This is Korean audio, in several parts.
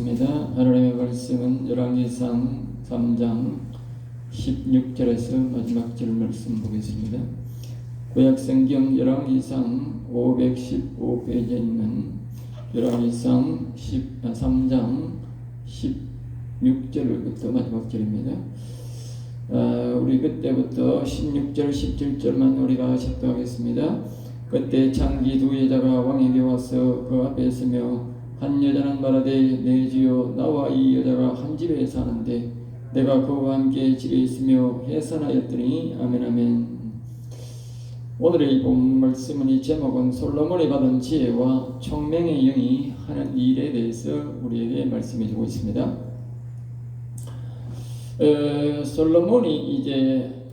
보겠습니다. 하나님의 말씀은 열왕기상 3장 16절에서 마지막 절 말씀 보겠습니다. 구약성경 열왕기상 515페이지에 있는 열왕기상 3장 16절부터 마지막 절입니다. 우리 그때부터 16절 17절만 우리가 식도하겠습니다. 그때 창기 두 여자가 왕에게 와서 그 앞에 서며 한 여자는 말하되 내 주여 나와 이 여자가 한 집에 사는데 내가 그와 함께 집에 있으며 해산하였더니 아멘 아멘. 오늘의 이 본 말씀은 이 제목은 솔로몬이 받은 지혜와 총명의 영이 하는 일에 대해서 우리에게 말씀해 주고 있습니다. 솔로몬이 이제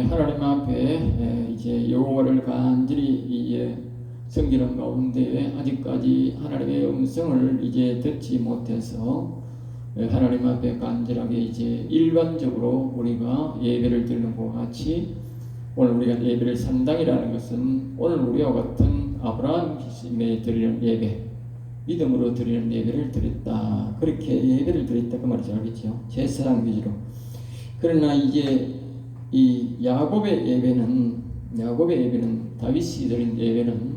하나님 앞에 이제 여호와를 간절히 이제 섬기는 가운데 아직까지 하나님의 음성을 이제 듣지 못해서 하나님 앞에 간절하게 이제 일반적으로 우리가 예배를 드리는 것 같이 오늘 우리가 예배를 산당이라는 것은 오늘 우리와 같은 아브라함에 드리는 예배, 믿음으로 드리는 예배를 드렸다. 그렇게 예배를 드렸다 그 말이죠. 알겠죠? 제사장 위주로. 그러나 이제 이 야곱의 예배는 다윗이 드린 예배는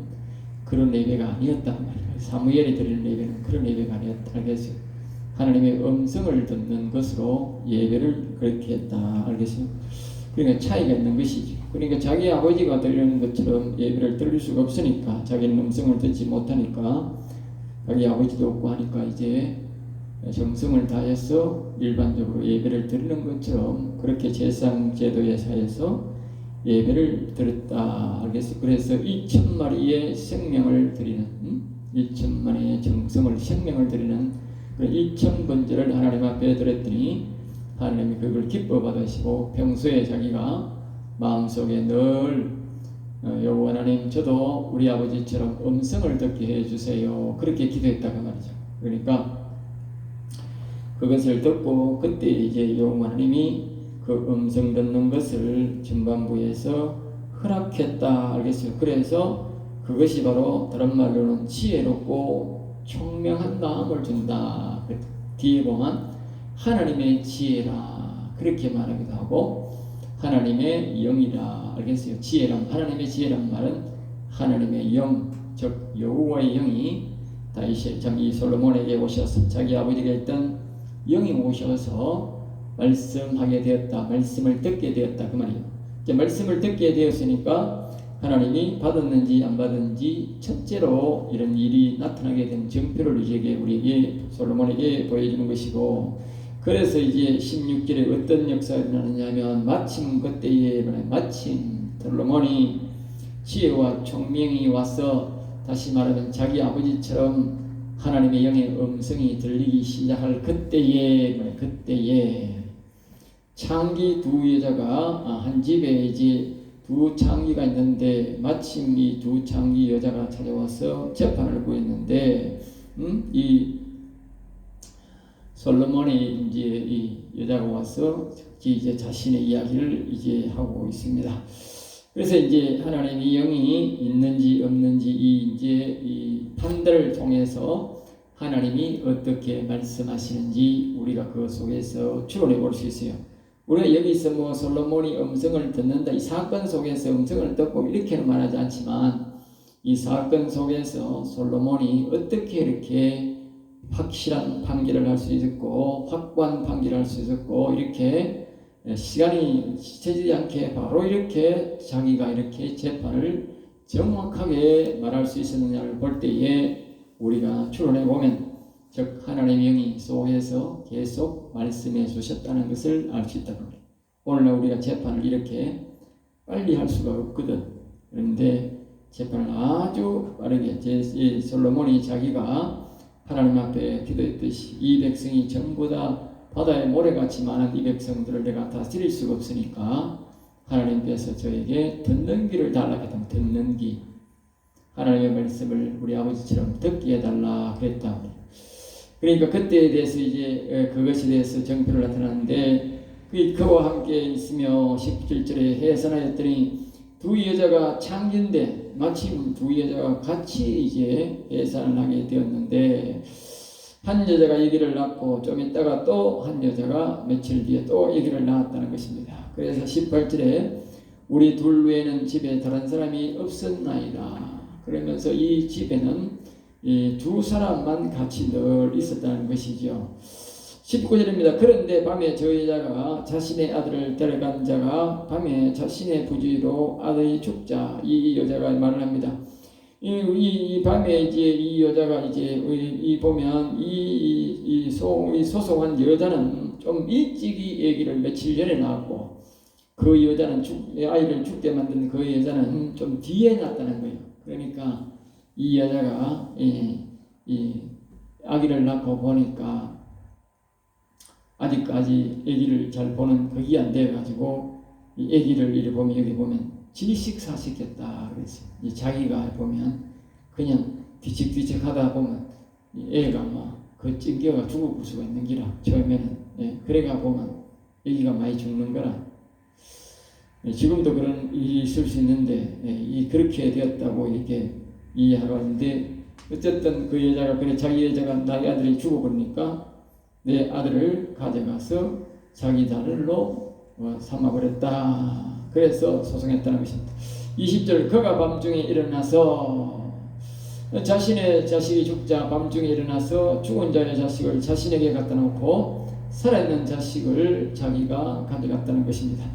그런 예배가 아니었단 말이에요. 사무엘이 드리는 예배는 그런 예배가 아니었다. 알겠어요? 하나님의 음성을 듣는 것으로 예배를 그렇게 했다. 알겠어요? 그러니까 차이가 있는 것이죠. 그러니까 자기 아버지가 드리는 것처럼 예배를 드릴 수가 없으니까, 자기는 음성을 듣지 못하니까, 자기 아버지도 없고 하니까 이제 정성을 다해서 일반적으로 예배를 드리는 것처럼 그렇게 제사장 제도에 사해서 예배를 드렸다. 알겠어요? 그래서 2,000마리의 생명을 드리는 2,000마리의 정성을 생명을 드리는 그런 2,000번제를 하나님 앞에 드렸더니 하나님이 그걸 기뻐 받으시고 평소에 자기가 마음속에 늘 여호와 하나님 저도 우리 아버지처럼 음성을 듣게 해주세요. 그렇게 기도했다고 말이죠. 그러니까 그것을 듣고 그때 이제 여호와 하나님이 그 음성 듣는 것을 전반부에서 허락했다. 알겠어요? 그래서 그것이 바로 다른 말로는 지혜롭고 총명한 마음을 준다. 뒤에 보면 하나님의 지혜라 그렇게 말하기도 하고 하나님의 영이라. 알겠어요? 지혜란, 하나님의 지혜란 말은 하나님의 영, 즉 여호와의 영이 다윗이 참 이 솔로몬에게 오셔서 자기 아버지가 있던 영이 오셔서 말씀하게 되었다. 말씀을 듣게 되었다. 그 말이에요. 이제 말씀을 듣게 되었으니까 하나님이 받았는지 안 받았는지 첫째로 이런 일이 나타나게 된 증표를 우리에게 솔로몬에게 보여주는 것이고, 그래서 이제 16절에 어떤 역사가 일어나느냐면 마침 그때에 마침 솔로몬이 지혜와 총명이 와서 다시 말하면 자기 아버지처럼 하나님의 영의 음성이 들리기 시작할 그때에 창기 두 여자가 한 집에 이제 두 창기가 있는데 마침 이 두 창기 여자가 찾아와서 재판을 구했는데 이 솔로몬이 이제 이 여자가 와서 이제 자신의 이야기를 이제 하고 있습니다. 그래서 이제 하나님의 영이 있는지 없는지 이 판단을 통해서 하나님이 어떻게 말씀하시는지 우리가 그 속에서 추론해 볼 수 있어요. 우리가 여기서 뭐 솔로몬이 음성을 듣는다, 이 사건 속에서 음성을 듣고 이렇게는 말하지 않지만 이 사건 속에서 솔로몬이 어떻게 이렇게 확실한 판결을 할 수 있었고 확고한 판결을 할 수 있었고 이렇게 시간이 지체되지 않게 바로 이렇게 자기가 이렇게 재판을 정확하게 말할 수 있었느냐를 볼 때에 우리가 추론해 보면 즉 하나님의 영이 속에서 계속 말씀해 주셨다는 것을 알 수 있다고 합니다. 오늘날 우리가 재판을 이렇게 빨리 할 수가 없거든. 그런데 재판을 아주 빠르게 이 솔로몬이 자기가 하나님 앞에 기도했듯이 이 백성이 전부 다 바다에 모래같이 많은 이 백성들을 내가 다스릴 수가 없으니까 하나님께서 저에게 듣는 귀를 달라 했던 듣는 귀, 하나님의 말씀을 우리 아버지처럼 듣게 해달라 그랬다. 그러니까 그때에 대해서 이제 그것에 대해서 정표를 나타나는데 그와 함께 있으며 17절에 해산하였더니 두 여자가 창기인데 마침 두 여자가 같이 이제 해산을 하게 되었는데 한 여자가 아기를 낳고 좀 있다가 또 한 여자가 며칠 뒤에 또 아기를 낳았다는 것입니다. 그래서 18절에 우리 둘 외에는 집에 다른 사람이 없었나이다. 그러면서 이 집에는 이 두 사람만 같이 늘 있었다는 것이죠. 19절입니다. 그런데 밤에 저 여자가 자신의 아들을 데려간 자가 밤에 자신의 부주의로 아들이 죽자 이 여자가 말을 합니다. 이 밤에 이제 이 여자가 이제 보면 이 소송한 여자는 좀 일찍이 아기를 며칠 전에 낳았고 그 여자는 아이를 죽게 만든 그 여자는 좀 뒤에 낳았다는 거예요. 그러니까 이 여자가 이 아기를 낳고 보니까 아직까지 아기를 잘 보는 그게 안 돼가지고 이 아기를 이렇게 보면 여기 보면 질식사시켰다 그랬어요. 이 자기가 보면 그냥 뒤척뒤척 하다 보면 이 애가 그 찡겨가 죽을 수가 있는 기라 처음에는 그래가 보면 아기가 많이 죽는 거라. 지금도 그런 일이 있을 수 있는데 그렇게 되었다고 이렇게 이해하고 있는데 어쨌든 그 여자가 그래 자기 여자가 나의 아들이 죽어버리니까 내 아들을 가져가서 자기 아들로 삼아버렸다. 그래서 소송했다는 것입니다. 20절 그가 밤중에 일어나서 자신의 자식이 죽자 밤중에 일어나서 죽은 자의 자식을 자신에게 갖다 놓고 살아있는 자식을 자기가 가져갔다는 것입니다.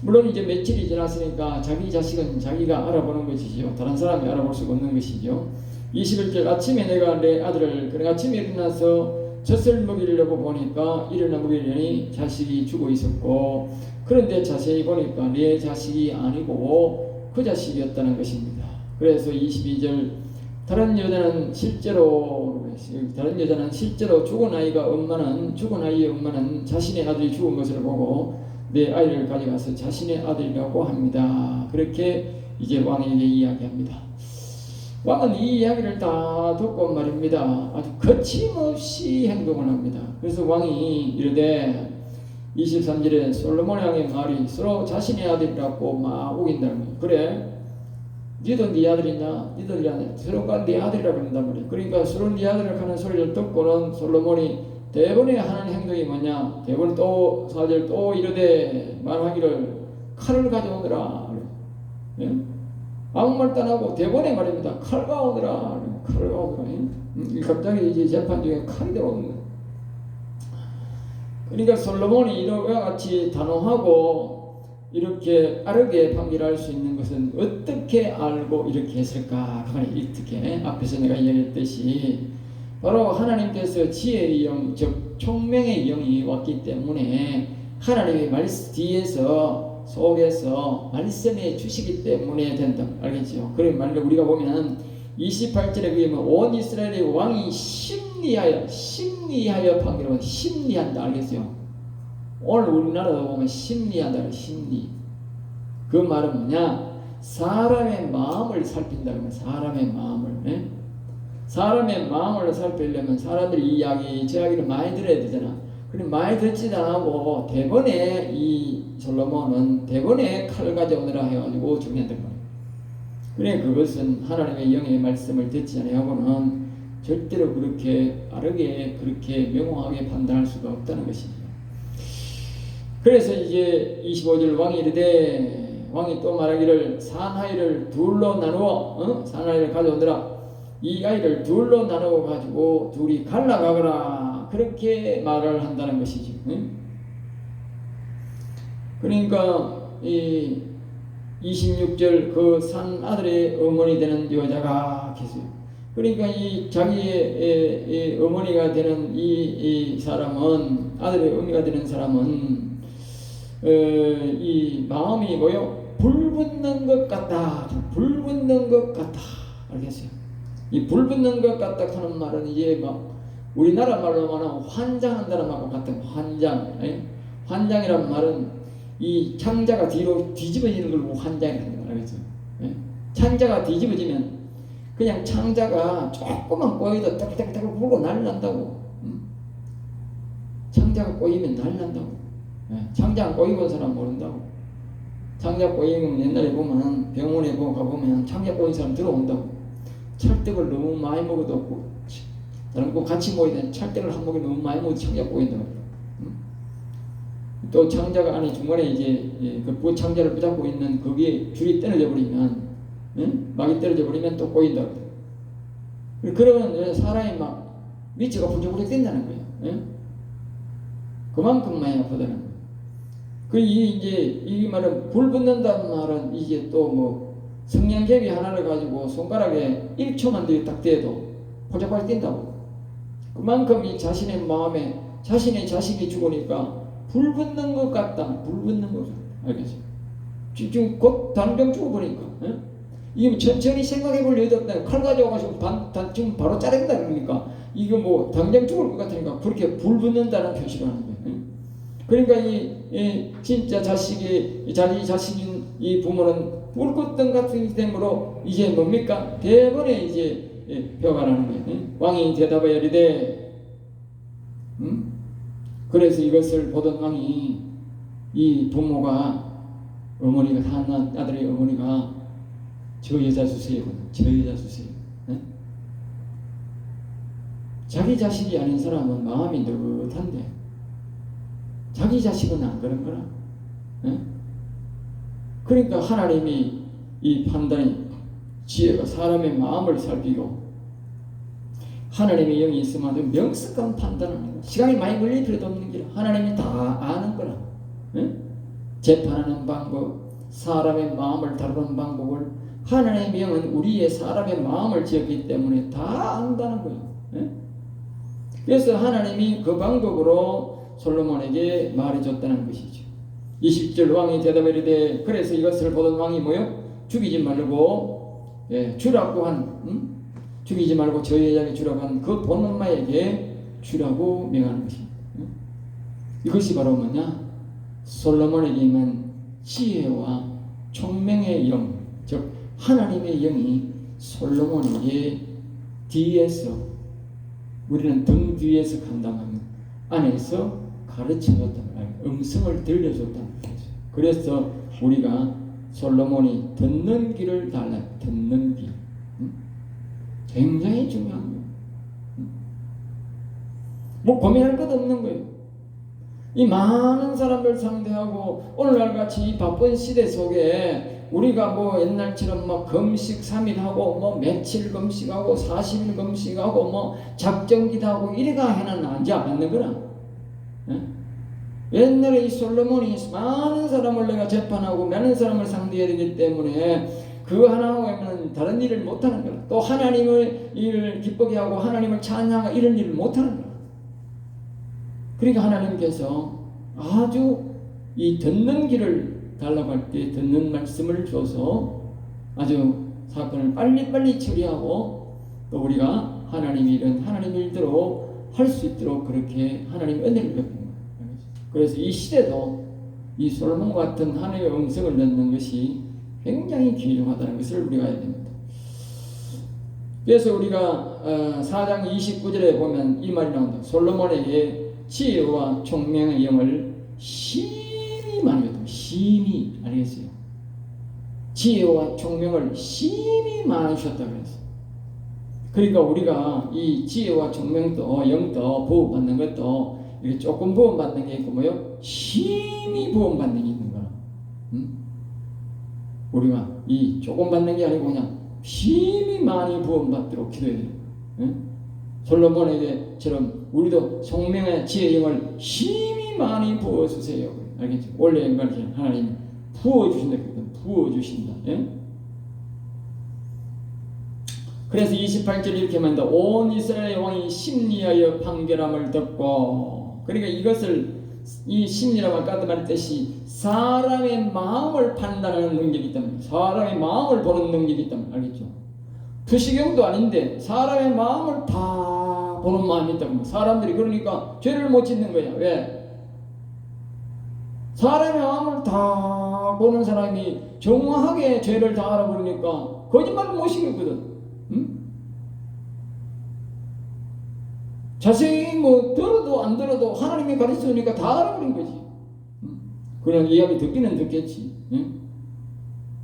물론 이제 며칠이 지났으니까 자기 자식은 자기가 알아보는 것이죠. 다른 사람이 알아볼 수가 없는 것이죠. 21절 아침에 내가 내 아들을 그래 아침에 일어나서 젖을 먹이려고 보니까 일어나 먹이려니 자식이 죽어 있었고 그런데 자세히 보니까 내 자식이 아니고 그 자식이었다는 것입니다. 그래서 22절 다른 여자는 실제로 죽은 아이의 엄마는 자신의 아들이 죽은 것을 보고 내 아이를 가져가서 자신의 아들이라고 합니다. 그렇게 이제 왕에게 이야기합니다. 왕은 이 이야기를 다 듣고 말입니다. 아주 거침없이 행동을 합니다. 그래서 왕이 이르되 23절에 솔로몬 왕의 말이 서로 자신의 아들이라고 막 우긴다는 거예요. 그래 니도 네 아들이냐? 니도 네 아들 서로가 네 아들이라고 그런단 말이에요. 그러니까 서로 네 아들이라고 하는 소리를 듣고는 솔로몬이 대번에 하는 행동이 뭐냐? 대번 또 4절 또 이르되 말하기를 칼을 가져오느라 아무 말도 안 하고 대번에 말입니다. 칼 가오느라 칼을 가오느라 갑자기 이제 재판 중에 칼이 들어오는 거예요. 그러니까 솔로몬이 이와 같이 단호하고 이렇게 빠르게 판결할 수 있는 것은 어떻게 알고 이렇게 했을까? 어떻게 앞에서 내가 이야기했듯이 바로 하나님께서 지혜의 영, 즉 총명의 영이 왔기 때문에 하나님의 말씀 뒤에서 속에서 말씀해 주시기 때문에 된다. 알겠죠? 그런 말을 우리가 보면 28절에 보면 온 이스라엘의 왕이 심리하여 판결하면 심리한다. 알겠죠? 오늘 우리나라도 보면 심리한다. 심리. 그 말은 뭐냐? 사람의 마음을 살핀다. 그러면 사람의 마음을. 사람의 마음을 살피려면 사람들이 이 이야기, 저 이야기를 많이 들어야 되잖아. 그래 많이 듣지도 않고 대번에 이 솔로몬은 대번에 칼을 가져오느라 해가지고 정리한단 말이야. 그래 그것은 하나님의 영의 말씀을 듣지 않으려고는 절대로 그렇게 빠르게 그렇게 명확하게 판단할 수가 없다는 것입니다. 그래서 이제 25절 왕이 이르되 왕이 또 말하기를 산하이를 둘로 나누어 산하이를 가져오느라 이 아이를 둘로 나누어 가지고 둘이 갈라가거라 그렇게 말을 한다는 것이죠. 그러니까 이 26절 그 산 아들의 어머니 되는 여자가 계세요. 그러니까 이 자기의 어머니가 되는 이 사람은 아들의 어머니가 되는 사람은 이 마음이 뭐요? 불붙는 것 같다. 불붙는 것 같다. 알겠어요? 이 불붙는 것 같다 하는 말은 이제 막 우리나라 말로 말하면 환장한다는 말과 같은 환장. 환장이란 말은 이 창자가 뒤로 뒤집어지는 걸 환장이라는 거 알겠죠? 창자가 뒤집어지면 그냥 창자가 조금만 꼬이도 따글따글 불고 난리 난다고. 창자가 꼬이면 난리 난다고. 창자 안 꼬이고 온 사람 모른다고. 창자 꼬이면 옛날에 보면 병원에 가보면 창자 꼬인 사람 들어온다고. 철떡을 너무 많이 먹어도 다른 거 같이 모여야 돼. 찰떡을 한 목에 너무 많이 모여 창자 보인다 말이야. 또 창자가 안에 중간에 이제 그 창자를 붙잡고 있는 거기에 줄이 떨어져 버리면, 막이 떨어져 버리면 또 꼬인다. 그러면 사람이 막 위치가 부쩍부쩍 뛴다는 거예요. 그만큼 많이 아프다는 거예요. 이 말은 불 붙는다는 말은 이게 또 뭐 성냥개비 하나를 가지고 손가락에 1초만 더 딱 대도 포착포착 뛴다고. 그만큼 이 자신의 마음에 자신의 자식이 죽으니까 불 붙는 것 같다. 불 붙는 것 같다. 알겠죠? 지금 곧 당장 죽어버리니까. 이게 천천히 생각해 볼 여유도 없다. 칼 가져와가지고 지금 바로 자른다 그러니까 이거 뭐 당장 죽을 것 같으니까 그렇게 불 붙는다는 표시를 하는 거예요. 그러니까 진짜 자식이 자기 자식인 이 부모는 불꽃등 같은 셈으로 이제 뭡니까? 대번에 이제 표가 나는 거예요. 왕이 대답하여 이르되, 그래서 이것을 보던 왕이 이 부모가 어머니가 한 아들의 어머니가 저 여자 주세요. 저 여자 주세요. 자기 자식이 아닌 사람은 마음이 느긋한데 자기 자식은 안 그런 거라. 그러니까 하나님이 이 판단이 지혜가 사람의 마음을 살피고 하나님의 영이 있으면 명석한 판단을 하는 거야. 시간이 많이 걸릴 필요도 없는 길. 하나님이 다 아는 거라. 재판하는 방법, 사람의 마음을 다루는 방법을 하나님의 영은 우리의 사람의 마음을 지었기 때문에 다 안다는 거예요. 그래서 하나님이 그 방법으로 솔로몬에게 말해줬다는 것이죠. 20절 왕이 대답해 이르되 그래서 이것을 보던 왕이 뭐요? 죽이지 말고 주라고 한 죽이지 말고 저 여자에게 주라고 한 그 본 엄마에게 주라고 명하는 것입니다. 이것이 바로 뭐냐? 솔로몬에게 임한 지혜와 총명의 영, 즉 하나님의 영이 솔로몬에게 뒤에서 우리는 등 뒤에서 간다면 안에서 가르쳐줬단 말이에요. 음성을 들려줬단 말이죠. 그래서 우리가 솔로몬이 듣는 길을 달라요. 듣는 길. 굉장히 중요한 거예요. 뭐 고민할 것 없는 거예요. 이 많은 사람들 상대하고 오늘날 같이 이 바쁜 시대 속에 우리가 뭐 옛날처럼 뭐 금식 3일하고 뭐 며칠 금식하고 40일 금식하고 뭐 작정기도 하고 이래가 해는 앉지 않는 거라. 옛날에 이 솔로몬이 많은 사람을 내가 재판하고 많은 사람을 상대해야 되기 때문에 그 하나 하면 다른 일을 못하는 거라. 또 하나님을 일을 기쁘게 하고 하나님을 찬양하고 이런 일을 못하는 거라. 그러니까 하나님께서 아주 이 듣는 길을 달라고 할 때 듣는 말씀을 줘서 아주 사건을 빨리빨리 처리하고 또 우리가 하나님 일은 하나님 일대로 할 수 있도록 그렇게 하나님 은혜를 베푸는 거예요. 그래서 이 시대도 이 솔로몬 같은 하나님의 음성을 듣는 것이 굉장히 귀중하다는 것을 우리가 알아야 됩니다. 그래서 우리가 4장 29절에 보면 이 말이 나온다. 솔로몬에게 지혜와 총명의 영을 심히 많이 줬다. 심히 알겠어요? 지혜와 총명을 심히 많이 주셨다 그랬어요. 그러니까 우리가 이 지혜와 총명도 영도 부어받는 것도 이렇게 조금 부어받는 게 있고 뭐요? 심히 부어받는 게 있는 거야. 우리가 이 조금 받는 게 아니고 그냥 심히 많이 부어받도록 기도해야 돼요. 솔로몬에게처럼 우리도 총명의 지혜의 영을 심히 많이 부어주세요. 알겠죠? 원래 말이죠. 하나님 부어주신다. 부어주신다. 그래서 28절 이렇게 말한다. 온 이스라엘 왕이 심리하여 판결함을 듣고, 그러니까 이것을 이 심리라고 아까도 말했듯이 사람의 마음을 판단하는 능력이 있다면, 사람의 마음을 보는 능력이 있다면, 알겠죠? 부시경도 아닌데 사람의 마음을 다 보는 마음이 있다면, 사람들이 그러니까 죄를 못 짓는 거야. 왜? 사람의 마음을 다 보는 사람이 정확하게 죄를 다 알아보니까 거짓말을 못 시켰거든. 자세히 뭐 들어도 안 들어도 하나님이 가르쳐주니까 다 알아버린 거지. 그냥 이야기 듣기는 듣겠지.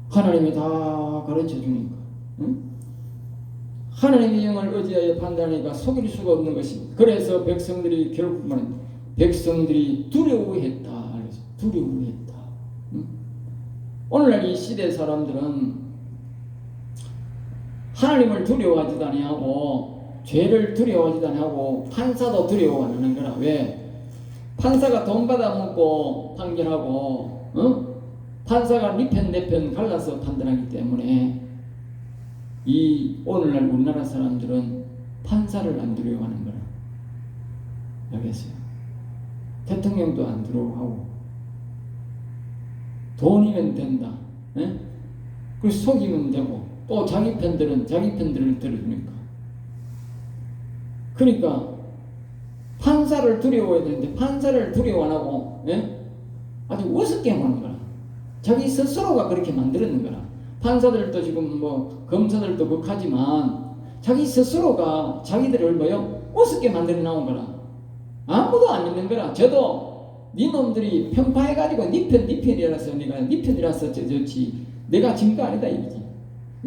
하나님이 다 가르쳐주니까. 하나님의 영을 의지하여 판단하니까 속일 수가 없는 것입니다. 그래서 백성들이 결국 말합니다. 백성들이 두려워했다. 두려워했다. 오늘날 이 시대 사람들은 하나님을 두려워하지도 아니하고 죄를 두려워하지도 아니하고 판사도 두려워하는 거라. 왜? 판사가 돈 받아먹고 판결하고 판사가 네 편 내 편 갈라서 판단하기 때문에 이 오늘날 우리나라 사람들은 판사를 안 두려워하는 거라. 알겠어요? 대통령도 안 두려워하고 돈이면 된다. 그 속이면 되고 또 자기 편들은 자기 편들을 들어주니까. 그러니까 판사를 두려워해야 되는데 판사를 두려워 안 하고 아주 우습게 하는 거라. 자기 스스로가 그렇게 만들었는 거라. 판사들도 지금 뭐 검사들도 극하지만 자기 스스로가 자기들을 우습게 만들어 나온 거라. 아무도 안 믿는 거라. 저도 네 놈들이 편파해가지고 네 편이라서 네가 네 편이라서 좋지. 내가 진 거 아니다 이거지.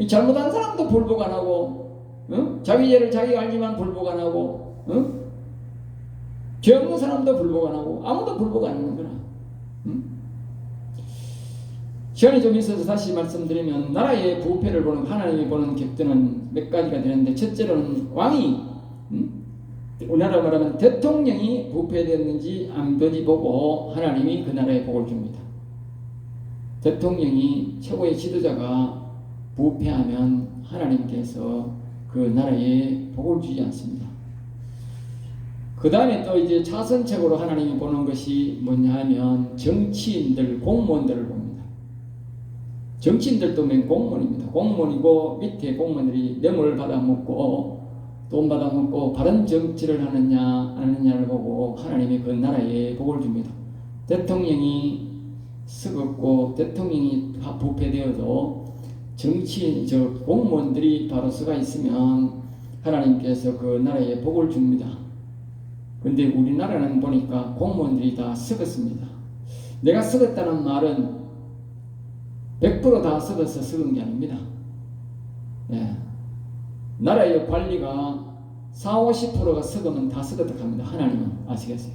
잘못한 사람도 불복 안 하고, 자기 죄를 자기가 알지만 불복 안 하고, 죄 없는 사람도 불복 안 하고, 아무도 불복 안 하는 거라. 시간이 좀 있어서 다시 말씀드리면, 나라의 부패를 보는, 하나님이 보는 격전은 몇 가지가 되는데, 첫째로는 왕이, 우리나라 말하면 대통령이 부패되었는지 안 되는지 보고 하나님이 그 나라에 복을 줍니다. 대통령이 최고의 지도자가 부패하면 하나님께서 그 나라에 복을 주지 않습니다. 그 다음에 또 이제 차선책으로 하나님이 보는 것이 뭐냐 하면 정치인들, 공무원들을 봅니다. 정치인들도 맨 공무원입니다. 공무원이고 밑에 공무원들이 뇌물을 받아먹고 돈 받아먹고 바른 정치를 하느냐 안 하느냐를 보고 하나님이 그 나라에 복을 줍니다. 대통령이 썩었고 대통령이 부패되어도 정치인, 공무원들이 바로 서가 있으면 하나님께서 그 나라에 복을 줍니다. 근데 우리나라는 보니까 공무원들이 다 썩었습니다. 내가 썩었다는 말은 100% 다 썩어서 썩은 게 아닙니다. 예. 나라의 관리가 40~50%가 썩으면 다 썩었다 합니다. 하나님은 아시겠어요?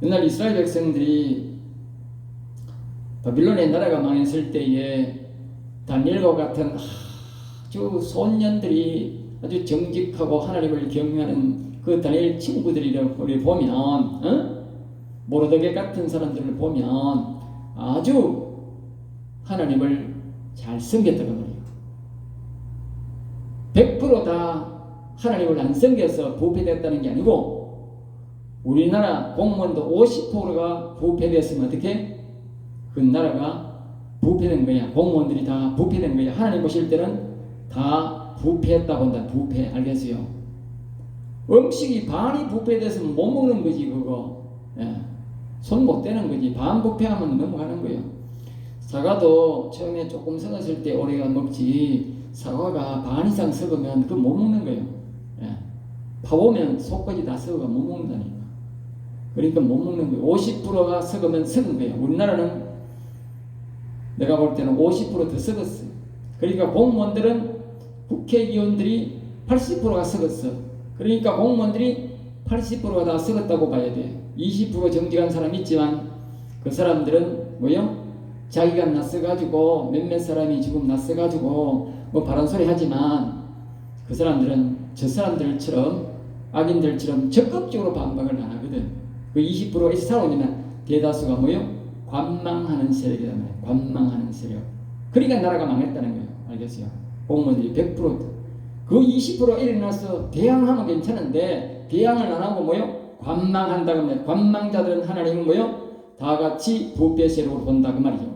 옛날 이스라엘 백성들이 바빌론의 나라가 망했을 때에 다니엘과 같은 아주 소년들이 아주 정직하고 하나님을 경외하는 그 다니엘 친구들이를 우리 보면 모르드게 같은 사람들을 보면 아주 하나님을 잘 섬겼다고 말해요. 100%다 하나님을 안 섬겨서 부패됐다는 게 아니고 우리나라 공무원도 50%가 부패됐으면 어떻게? 그 나라가 부패된 거야. 공무원들이 다 부패된 거야. 하나님 보실 때는 다 부패했다 본다. 부패. 알겠어요? 음식이 반이 부패돼서 못 먹는 거지 그거. 예. 손 못 대는 거지. 반 부패하면 넘어가는 거예요. 사과도 처음에 조금 썩었을 때 오래가 먹지 사과가 반 이상 썩으면 그거 못 먹는 거예요. 예. 파보면 속까지 다 썩어가 못 먹는다니까. 그러니까 못 먹는 거예요. 50%가 썩으면 썩은 거예요. 우리나라는 내가 볼 때는 50% 더 썩었어요. 그러니까 공무원들은 국회의원들이 80%가 썩었어. 그러니까 공무원들이 80%가 다 썩었다고 봐야 돼. 20% 정직한 사람이 있지만 그 사람들은 뭐요? 자기가 낯서가지고 몇몇 사람이 지금 낯서가지고 뭐 바른 소리 하지만 그 사람들은 저 사람들처럼 악인들처럼 적극적으로 반박을 안 하거든. 그 20%에서 살아오면 대다수가 뭐요? 관망하는 세력이다 말이에요. 관망하는 세력. 그러니까 나라가 망했다는 거예요. 알겠어요? 공무원들이 100%. 그 20% 일어나서 대항하면 괜찮은데 대항을 안 하고 뭐요? 관망한다고 합니다. 관망자들은 하나님은 뭐요? 다 같이 부패 세력으로 본다 그 말이죠.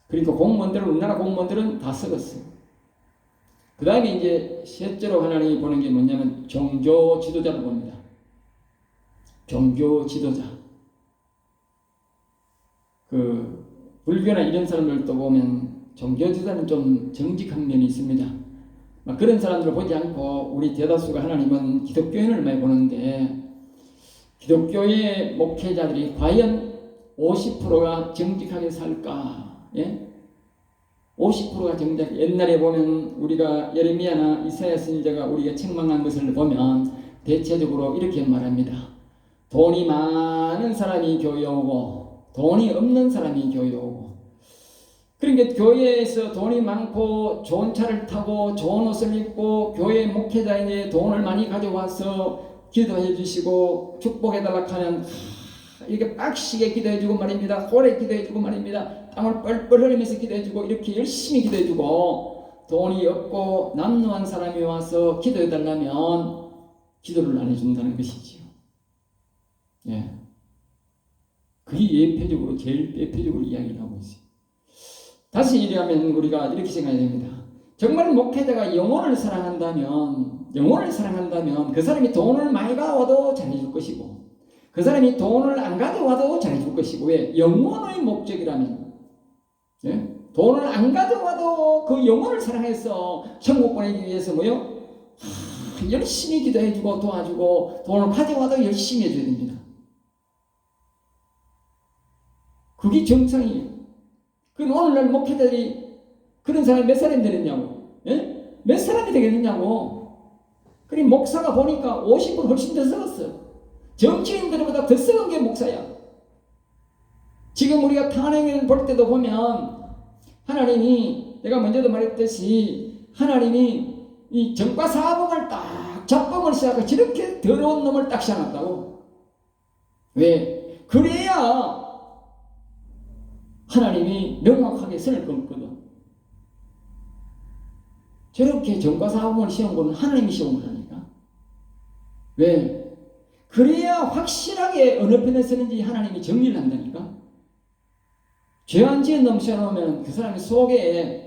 그러니까 공무원들은 우리나라 공무원들은 다 썩었어요. 그 다음에 이제 셋째로 하나님이 보는 게 뭐냐면 종교 지도자를 봅니다. 종교 지도자. 그 불교나 이런 사람들도 보면 종교 지도자는 좀 정직한 면이 있습니다. 그런 사람들을 보지 않고 우리 대다수가 하나님은 기독교인을 많이 보는데 기독교의 목회자들이 과연 50%가 정직하게 살까? 예? 50%가 정작 옛날에 보면 우리가 예레미야나 이사야 선지자가 우리가 책망한 것을 보면 대체적으로 이렇게 말합니다. 돈이 많은 사람이 교회 오고 돈이 없는 사람이 교회 오고, 그러니까 교회에서 돈이 많고 좋은 차를 타고 좋은 옷을 입고 교회 목회자에게 돈을 많이 가져와서 기도해 주시고 축복해 달라 하면 이렇게 빡시게 기도해 주고 말입니다. 오래 기도해 주고 말입니다. 땀을 뻘뻘 흘리면서 기도해 주고 이렇게 열심히 기도해 주고, 돈이 없고 남루한 사람이 와서 기도해 달라면 기도를 안 해준다는 것이지요. 예. 그게 예표적으로, 제일 예표적으로 이야기를 하고 있어요. 다시 이러면 우리가 이렇게 생각해야 됩니다. 정말 목회자가 영혼을 사랑한다면 그 사람이 돈을 많이 가져와도 잘해줄 것이고, 그 사람이 돈을 안 가져와도 잘해줄 것이고, 왜? 영혼의 목적이라면, 예? 돈을 안 가져와도 그 영혼을 사랑해서 천국 보내기 위해서 뭐요? 열심히 기도해주고 도와주고, 돈을 가져와도 열심히 해줘야 됩니다. 그게 정상이에요. 그 오늘날 목회자들이 그런 사람이 몇 사람이 되겠냐고, 예? 몇 사람이 되겠느냐고. 그리고 목사가 보니까 50% 훨씬 더 썩었어. 정치인들보다 더 썩은 게 목사야. 지금 우리가 탄핵을 볼 때도 보면 하나님이, 내가 먼저도 말했듯이 하나님이 이 정과 사범을 딱 잡범을 시작하고 저렇게 더러운 놈을 딱 시작한다고. 왜? 그래야 하나님이 명확하게 선을 끊거든. 저렇게 정과 사범을 시험 거는 하나님이 시험을 하니까. 왜? 그래야 확실하게 어느 편에 서는지 하나님이 정리를 한다니까. 죄안 지은 놈 시험하면 그 사람이 속에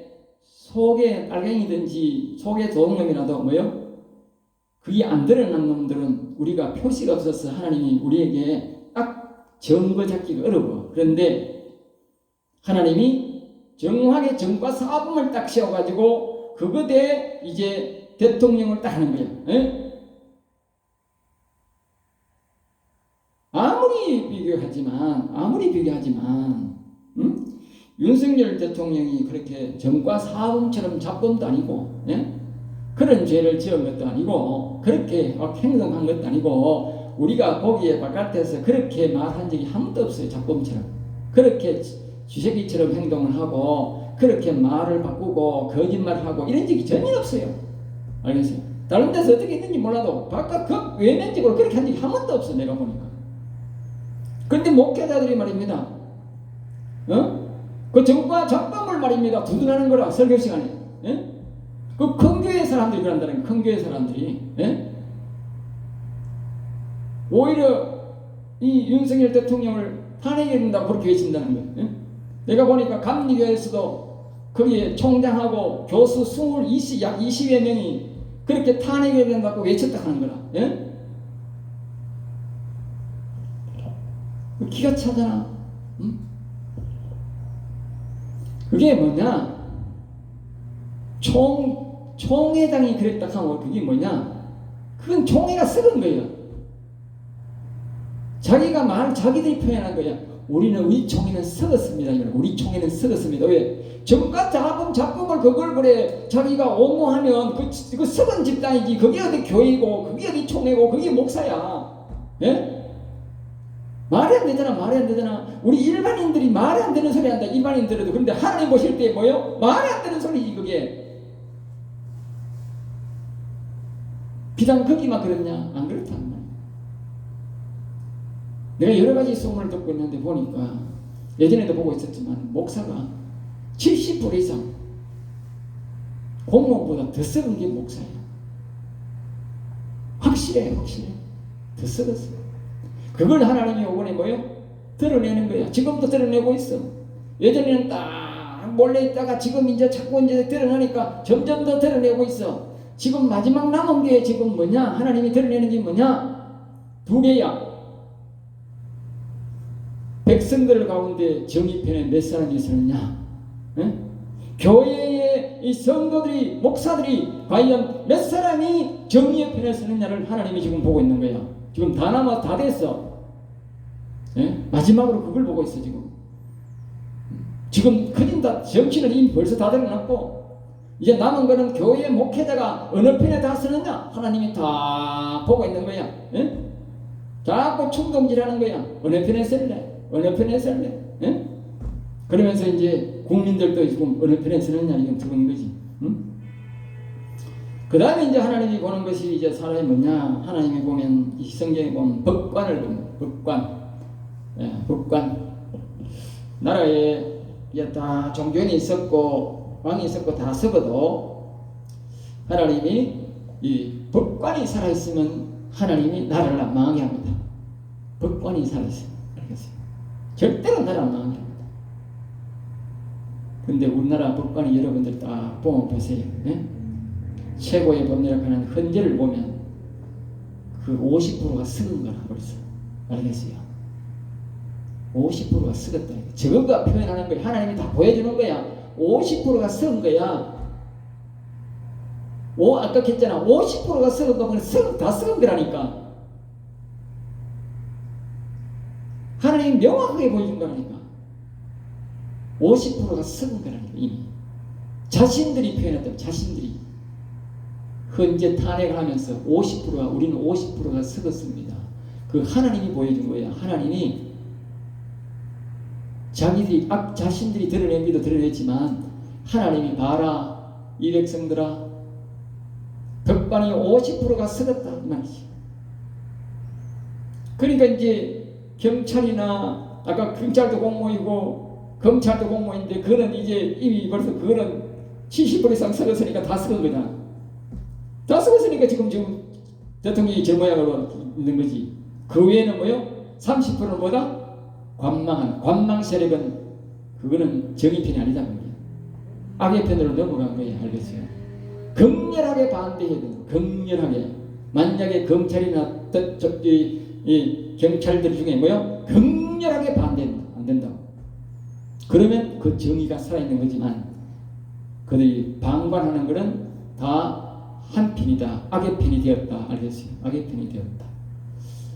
빨갱이든지 속에 좋은 놈이라도 뭐요? 그게 안 드러난 놈들은 우리가 표시가 없어서 하나님이 우리에게 딱 증거 잡기가 어려워. 그런데 하나님이 정확하게 정과 사범을 딱 세워가지고 그것에 이제 대통령을 딱 하는 거야. 에? 아무리 비교하지만, 윤석열 대통령이 그렇게 정과 사범처럼 잡범도 아니고, 예? 그런 죄를 지은 것도 아니고, 그렇게 행동한 것도 아니고, 우리가 보기에 바깥에서 그렇게 말한 적이 한 번도 없어요. 잡범처럼. 그렇게 쥐새끼처럼 행동을 하고, 그렇게 말을 바꾸고, 거짓말을 하고, 이런 적이 전혀 없어요. 알겠어요? 다른 데서 어떻게 했는지 몰라도, 바깥 그 외면적으로 그렇게 한 적이 한 번도 없어, 내가 보니까. 그런데 목회자들이 말입니다. 그 정과 잡범을 말입니다. 두둔하는 거라, 설교 시간에. 예? 그 큰 교회 사람들이 그런다는 거예요. 큰 교회 사람들이. 예? 오히려 이 윤석열 대통령을 탄핵해야 된다고 그렇게 외친다는 거예요. 예? 내가 보니까 감리교에서도 거기에 총장하고 교수 약 20여 명이 그렇게 탄핵해야 된다고 외쳤다 하는 거라. 예? 기가 차잖아. 응? 그게 뭐냐? 총회장이 그랬다 하면 그게 뭐냐? 그건 총회가 썩은 거예요. 자기들이 표현한 거야. 우리 총회는 썩었습니다. 우리 총회는 썩었습니다. 왜? 정과 잡범을 그걸 그래 자기가 옹호하면 그 썩은 집단이지. 그게 어디 교회고, 그게 어디 총회고, 그게 목사야. 예? 말이 안 되잖아. 우리 일반인들이 말이 안 되는 소리 한다. 일반인들도. 그런데 하나님 보실 때 뭐요? 말이 안 되는 소리지 그게. 비단 거기만 그랬냐? 안 그렇단 말이야. 내가 여러 가지 소문을 듣고 있는데 보니까 예전에도 보고 있었지만 목사가 70% 이상 공무원보다 더 썩은 게 목사예요. 확실해. 더 썩었어. 그걸 하나님이 이번에 뭐요? 드러내는 거야. 지금도 드러내고 있어. 예전에는 딱 몰래 있다가 지금 이제 자꾸 이제 드러나니까 점점 더 드러내고 있어. 지금 마지막 남은 게 지금 뭐냐? 하나님이 드러내는 게 뭐냐? 두 개야. 백성들 가운데 정의편에 몇 사람이 있었느냐? 교회의 이 성도들이, 목사들이 과연 몇 사람이 정의의 편에 서느냐를 하나님이 지금 보고 있는 거야. 지금 다 남아 다 됐어. 예? 마지막으로 그걸 보고 있어 지금. 지금 큰일 다, 정치는 이미 벌써 다 드러났고, 이제 남은 거는 교회 목회자가 어느 편에 다 쓰느냐? 하나님이 다 보고 있는 거야. 예? 자꾸 충동질하는 거야. 어느 편에 쓸래? 어느 편에 쓸래? 예? 그러면서 이제 국민들도 지금 어느 편에 쓰느냐 이건 들은 거지. 응? 그 다음에 이제 하나님이 보는 것이 이제 사람이 뭐냐? 하나님이 보면 이 성경에 보면 법관을 보면 법관, 예, 법관. 나라에 이제 다 종교인이 있었고 왕이 있었고 다 썩어도 하나님이 이 법관이 살아 있으면 하나님이 나라를 안 망하게 합니다. 법관이 살아 있으면 알겠어요. 절대로 나라를 안 망하게 합니다. 근데 우리나라 법관이 여러분들 딱 보면 보세요. 예? 최고의 법률을 하는 헌재를 보면 그 50%가 썩은 거라 벌써 알겠어요. 50%가 썩었다. 저거가 표현하는 거야. 하나님이 다 보여주는 거야. 50%가 썩은 거야. 아까 했잖아. 50%가 썩은 거면 다 썩은 거라니까. 하나님이 명확하게 보여준 거라니까. 50%가 썩은 거라니까 이미. 자신들이 표현했다. 자신들이. 헌재 탄핵을 하면서 50%가 우리는 50%가 썩었습니다. 그 하나님이 보여준 거야. 하나님이 자신들이 드러내기도 드러냈지만 하나님이 봐라 이 백성들아 법관이 50%가 썩었다 이 말이지. 그러니까 이제 경찰이나 아까 경찰도 공무원이고 검찰도 공무원인데 그거는 이제 이미 벌써 그거는 70% 이상 썩었으니까 다 썩은 거잖아. 다 썩었으니까 지금 대통령이 저 모양으로 있는 거지. 그 외에는 뭐요? 30%는 뭐다? 관망 세력은 그거는 정의 편이 아니다 말이야. 악의 편으로 넘어간 거야. 알겠어요? 극렬하게 반대해야 돼. 극렬하게. 만약에 검찰이나 이 경찰들 중에 뭐요? 극렬하게 반대한다. 안 된다고. 그러면 그 정의가 살아있는 거지만 그들이 방관하는 것은 다 한 편이다. 악의 편이 되었다. 알겠어요? 악의 편이 되었다.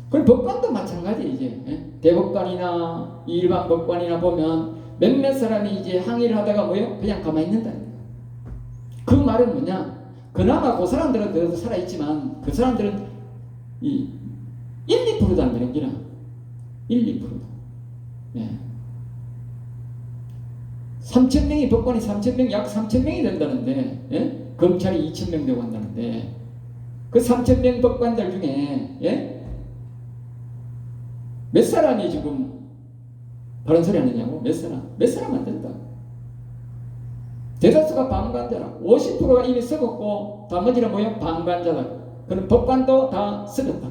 그럼 법관도 마찬가지 이제 대법관이나 일반 법관이나 보면 몇몇 사람이 이제 항의를 하다가 뭐요? 그냥 가만히 있는다. 그 말은 뭐냐? 그나마 그 사람들은 그래도 살아있지만 그 사람들은 이 1, 2%도 안 되는 기라. 1, 2%도. 예. 3,000명이 법관이 3,000명 약 3,000명이 된다는데 예? 검찰이 2,000명 되고 한다는데 그 3,000명 법관들 중에 예? 몇 사람이 지금 바른 소리 하느냐고? 몇 사람 안 된다. 대다수가 방관자라. 50%가 이미 썩었고 나머지는 뭐예요? 방관자다. 그럼 법관도 다 썩었다.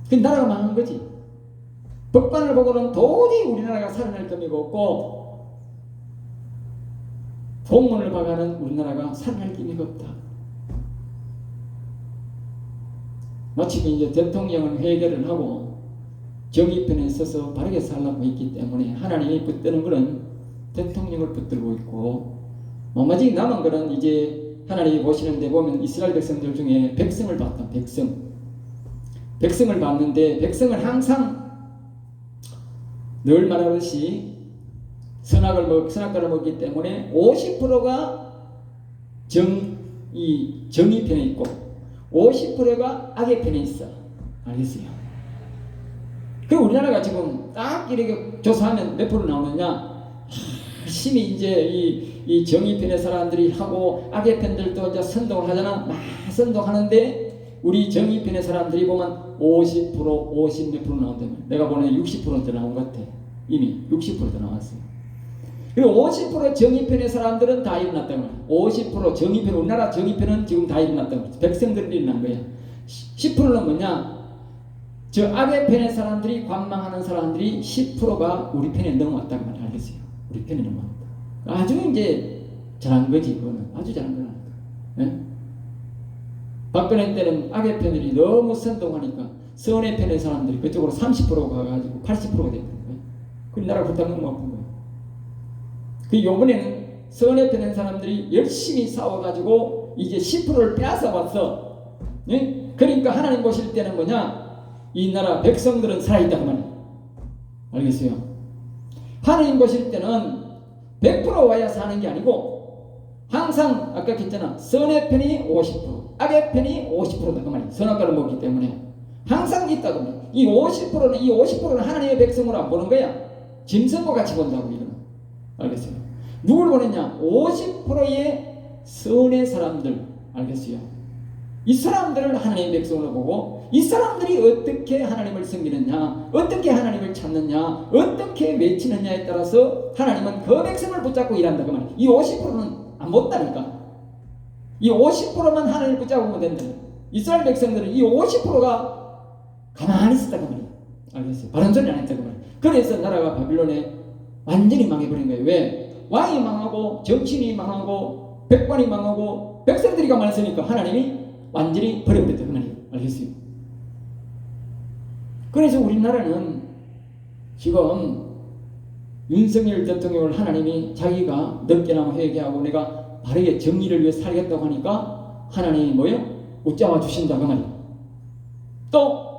그 나라가 망한 거지. 법관을 보고는 도저히 우리나라가 살아날 금이 없고 공무원을 봐가는 우리나라가 살아날 기미가 없다. 마침 이제 대통령은 회개를 하고 정의편에 서서 바르게 살라고 했기 때문에 하나님이 붙드는 것은 대통령을 붙들고 있고 나머지 남은 것은 이제 하나님이 보시는데 보면 이스라엘 백성들 중에 백성을 봤다. 백성을 봤는데 백성을 항상 늘 말하듯이 선악과를 먹기 때문에 50%가 정의 편에 있고 50%가 악의 편에 있어. 알겠어요? 그 우리나라가 지금 딱 이렇게 조사하면 몇 프로 나오느냐? 열심히 이제 이 정의 편의 사람들이 하고 악의 편들도 이제 선동을 하잖아. 막 선동하는데 우리 정의 편의 사람들이 보면 50%, 50 몇 프로 나온다면 내가 보는 60%도 나온 것 같아. 이미 60%도 나왔어요. 그리고 50% 정의편의 사람들은 다 일어났다는 거야. 50% 정의편, 우리나라 정의편은 지금 다 일어났다는 거야. 백성들이 일어난 거야. 10%는 뭐냐? 저 악의 편의 사람들이 관망하는 사람들이 10%가 우리 편에 넘어왔다는 말 알겠어요? 우리 편에 넘어왔다. 아주 이제 잘한 거지, 그거는. 아주 잘한 거라니까. 예? 박근혜 때는 악의 편들이 너무 선동하니까 선의 편의 사람들이 그쪽으로 30%가 가가지고 80%가 됐다는 거야. 그 나라가 그렇다는 건 뭐. 그 요번에는 선의 편의 사람들이 열심히 싸워가지고 이제 10%를 빼앗아 왔어. 예? 그러니까 하나님 보실 때는 뭐냐? 이 나라 백성들은 살아있다 그 말이야. 알겠어요? 하나님 보실 때는 100% 와야 사는 게 아니고 항상 아까 했잖아. 선의 편이 50%, 악의 편이 50%다 그 말이야. 선악과를 먹기 때문에 항상 있다고 말이야. 이 50%는 하나님의 백성으로 안 보는 거야. 짐승과 같이 본다고 이거는. 알겠어요? 누굴 보느냐? 50%의 선의 사람들. 알겠어요? 이 사람들을 하나님의 백성으로 보고 이 사람들이 어떻게 하나님을 섬기느냐, 어떻게 하나님을 찾느냐, 어떻게 외치느냐에 따라서 하나님은 그 백성을 붙잡고 일한다 그 말이야. 이 50%는 안 본다니까. 이 50%만 하나님을 붙잡으면 된다. 이스라엘 백성들은 이 50%가 가만히 있었다 그 말이야. 알겠어요? 바른 소리 안 했다 그 말이야. 그래서 나라가 바빌론에 완전히 망해버린 거예요. 왜? 왕이 망하고 정치인이 망하고 백관이 망하고 백성들이 가만히 있으니까 하나님이 완전히 버려버렸다 그 말이에요. 알겠어요? 그래서 우리나라는 지금 윤석열 대통령을 하나님이 자기가 늦게나마 회개하고 내가 바르게 정의를 위해 살겠다고 하니까 하나님이 뭐예요? 웃자와 주신다 그 말이에요. 또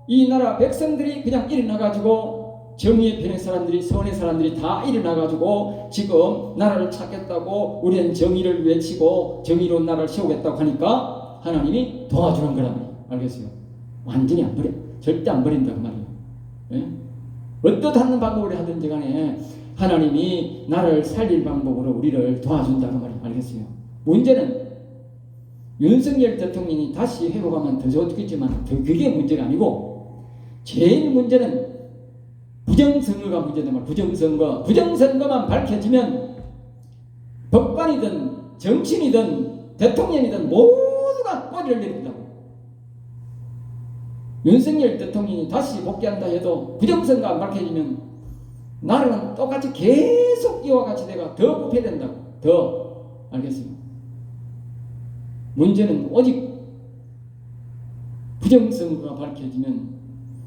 이 나라 백성들이 그냥 일어나가지고 정의의 편의 사람들이 선의 사람들이 다 일어나가지고 지금 나라를 찾겠다고 우리는 정의를 외치고 정의로운 나라를 세우겠다고 하니까 하나님이 도와주는 거란 말이에요. 알겠어요? 완전히 안 버려. 절대 안 버린다 그 말이에요. 예? 어떠한 방법으로 하든지 간에 하나님이 나라를 살릴 방법으로 우리를 도와준다 그 말이에요. 알겠어요? 문제는 윤석열 대통령이 다시 회복하면 더 좋겠지만 더 그게 문제가 아니고 제일 문제는 부정선거가 문제다 말이에요. 부정선거만 밝혀지면 법관이든 정치인이든 대통령이든 모두가 꼬리를 내린다고. 윤석열 대통령이 다시 복귀한다 해도 부정선거 안 밝혀지면 나라는 똑같이 계속 이와 같이 내가 더 부패된다고. 더. 알겠어요? 문제는 오직 부정선거가 밝혀지면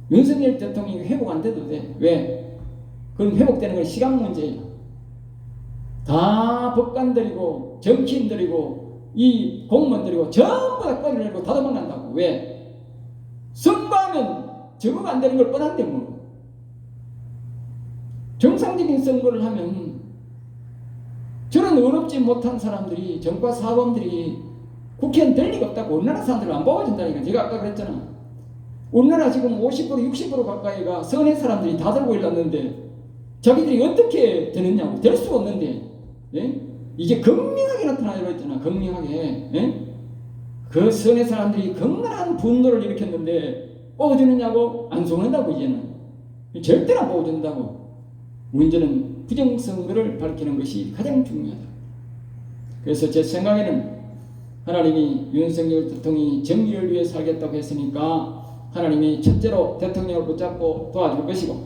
윤석열 대통령이 회복 안 돼도 돼. 왜? 그럼 회복되는 건 시간 문제예요. 다 법관들이고 정치인들이고 이 공무원들이고 전부 다 꼬리를 내고 다 도망간다고. 왜? 선거하면 적응 안 되는 걸 뻔한데 뭐. 정상적인 선거를 하면 저런 어렵지 못한 사람들이 정과 사범들이 국회의원 될 리가 없다고. 우리나라 사람들을 안 뽑아준다니까. 제가 아까 그랬잖아. 우리나라 지금 50% 60% 가까이가 선의 사람들이 다 들고 일났는데 자기들이 어떻게 되느냐고. 될 수 없는데. 예? 이제 극명하게 나타나려고 했잖아. 극명하게. 예? 그 선의 사람들이 극렬한 분노를 일으켰는데 뽑아주느냐고. 안 속는다고. 이제는 절대로 안 뽑아준다고. 문제는 부정선거를 밝히는 것이 가장 중요하다. 그래서 제 생각에는 하나님이 윤석열 대통령이 정의를 위해 살겠다고 했으니까 하나님이 첫째로 대통령을 붙잡고 도와줄 것이고,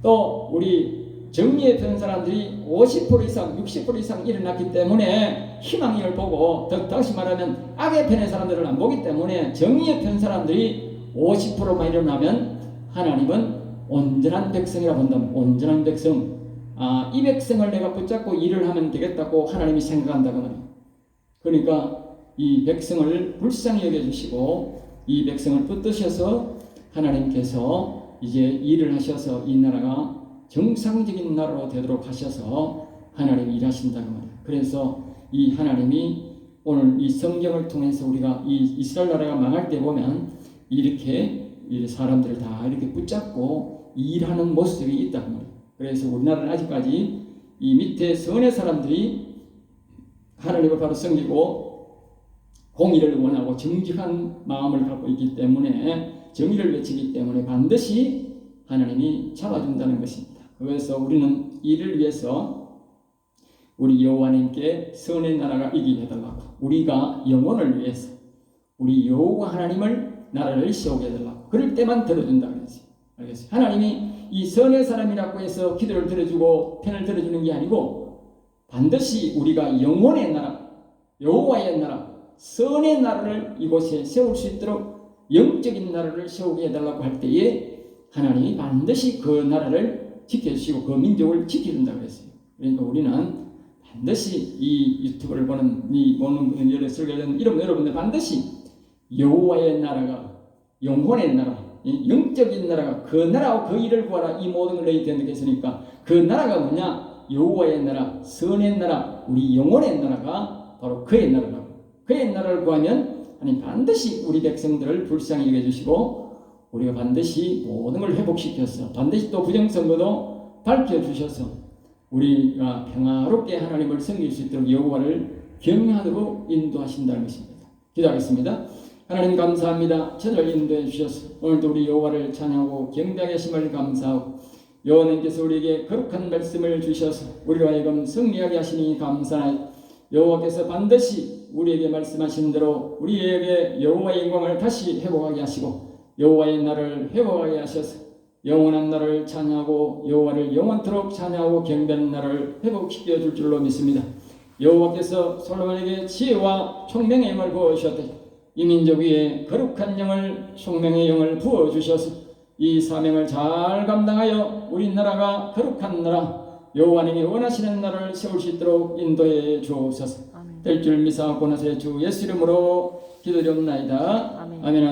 또 우리 정의의 편 사람들이 50% 이상 60% 이상 일어났기 때문에 희망을 보고, 다시 말하면 악의 편의 사람들을 안 보기 때문에 정의의 편 사람들이 50%만 일어나면 하나님은 온전한 백성이라 본다면 온전한 백성, 이 백성을 내가 붙잡고 일을 하면 되겠다고 하나님이 생각한다고 말이에요. 그러니까 이 백성을 불쌍히 여겨주시고 이 백성을 붙드셔서 하나님께서 이제 일을 하셔서 이 나라가 정상적인 나라로 되도록 하셔서 하나님이 일하신다고 말이에요. 그래서 이 하나님이 오늘 이 성경을 통해서 우리가 이 이스라엘 나라가 망할 때 보면 이렇게 사람들을 다 이렇게 붙잡고 일하는 모습이 있다고 말이에요. 그래서 우리나라는 아직까지 이 밑에 선의 사람들이 하나님을 바로 섬기고 공의를 원하고 정직한 마음을 갖고 있기 때문에, 정의를 외치기 때문에 반드시 하나님이 잡아준다는 것입니다. 그래서 우리는 이를 위해서 우리 여호와님께 선의 나라가 이기게 해달라고, 우리가 영혼을 위해서 우리 여호와 하나님을 나라를 세우게 해달라고, 그럴 때만 들어준다 그랬어요. 알겠어요? 하나님이 이 선의 사람이라고 해서 기도를 들어주고 편을 들어주는 게 아니고 반드시 우리가 영혼의 나라, 여호와의 나라, 선의 나라를 이곳에 세울 수 있도록 영적인 나라를 세우게 해달라고 할 때에 하나님이 반드시 그 나라를 지켜주시고 그 민족을 지켜준다고 했어요. 그러니까 우리는 반드시 이 유튜브를 보는 분들, 설교하는 여러분들 반드시 여호와의 나라가 영혼의 나라, 이 영적인 나라가 그 나라와 그 일을 구하라 이 모든 걸 너희 된다고 했으니까 그 나라가 뭐냐? 여호와의 나라, 선의 나라, 우리 영혼의 나라가 바로 그의 나라라고. 그의 나라를 구하면 하나님 반드시 우리 백성들을 불쌍히 여겨주시고 우리가 반드시 모든 걸 회복시켜서 반드시 또 부정선거도 밝혀주셔서 우리가 평화롭게 하나님을 섬길 수 있도록 여호와를 경외하도록 인도하신다는 것입니다. 기도하겠습니다. 하나님 감사합니다. 저를 인도해 주셔서 오늘도 우리 여호와를 찬양하고 경배하게 하심을 감사하고 여호와님께서 우리에게 거룩한 말씀을 주셔서 우리로 하여금 승리하게 하시니 감사하여 여호와께서 반드시 우리에게 말씀하신 대로 우리에게 여호와의 영광을 다시 회복하게 하시고 여호와의 날을 회복하게 하셔서 영원한 날을 찬양하고 여호와를 영원토록 찬양하고 경배하는 날을 회복시켜 줄 줄로 믿습니다. 여호와께서 솔로몬에게 지혜와 총명의 영을 부어주셨되 이 민족 위에 거룩한 영을 총명의 영을 부어주셔서 이 사명을 잘 감당하여 우리 나라가 거룩한 나라 여호와님이 원하시는 나라를 세울 수 있도록 인도해 주옵소서. 될 줄 믿사옵고 나서 주 예수 이름으로 기도드리옵나이다. 아멘. 아멘.